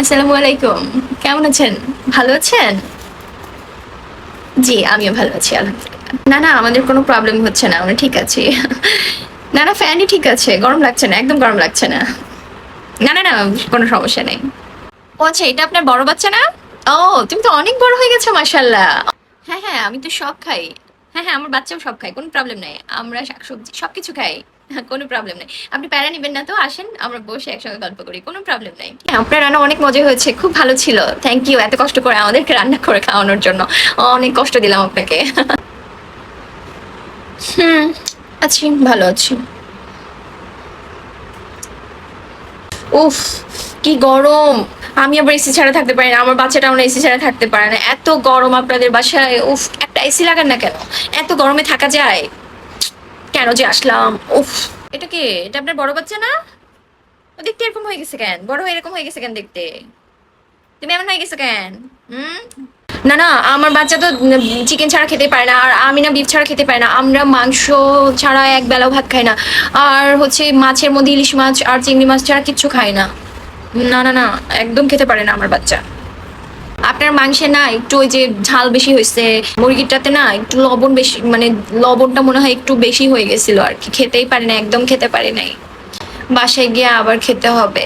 আসসালামু আলাইকুম। কেমন আছেন? ভালো আছেন? জি, আমিও ভালো আছি আলহামদুলিল্লাহ। না, আমাদের কোনো প্রবলেম হচ্ছে না। আমরা ঠিক আছি। না, ফ্যানই ঠিক আছে। গরম লাগছে না। একদম গরম লাগছে না। না, কোনো সমস্যা নেই। ও আচ্ছা, এটা আপনার বড় বাচ্চা না? ও, তুমি তো অনেক বড় হয়ে গেছো মাশাআল্লাহ। হ্যাঁ, আমি তো সব খাই। হ্যাঁ, আমার বাচ্চাও সব খায়। কোনো প্রবলেম নাই। আমরা শাকসবজি সবকিছু খাই। কোনো প্রবলেম নাই। আপনি প্যারা নিবেন না তো আসেন, আমরা বসে একসঙ্গে গল্প করি। কোনো প্রবলেম নাই। হ্যাঁ, আপনার রান্না অনেক মজা হয়েছে। খুব ভালো ছিল। থ্যাংক ইউ এত কষ্ট করে আমাদেরকে রান্না করে খাওয়ানোর জন্য। অনেক কষ্ট দিলাম আপনাকে। হুম, আছি, ভালো আছি। উফ, কি গরম! আমি আবার এসি ছাড়া থাকতে পারি না। আমার বাচ্চাটা আমরা এসি ছাড়া থাকতে পারে না। এত গরম আপনাদের বাসায়। উফ, একটা এসি লাগান না কেন? এত গরমে থাকা যায়? কেন যে আসলাম? উফ! এটা কে? এটা আপনার বড় বাচ্চা না? ও দেখতে এরকম হয়ে গেছে কেন? বড় হয়ে এরকম হয়ে গেছে কেন দেখতে? তুমি এমন হয়ে গেছো কেন? হুম? না, আমার বাচ্চা তো চিকেন ছাড়া খেতে পারে না। আর আমি না বিফ ছাড়া খেতে পারি না। আমরা মাংস ছাড়া এক বেলাও ভাত খাই না। আর হচ্ছে মাছের মধ্যে ইলিশ মাছ আর চিংড়ি মাছ ছাড়া কিচ্ছু খাই না। না, একদম খেতে পারে না আমার বাচ্চা। আপনার মাংসে না একটু ওই যে ঝাল বেশি হয়েছে, মুরগিটাতে না একটু লবণ বেশি, মানে লবণটা মনে হয় একটু বেশি হয়ে গেছিল আর কি। খেতেই পারে না, একদম খেতে পারে নাই। বাসায় গিয়ে আবার খেতে হবে।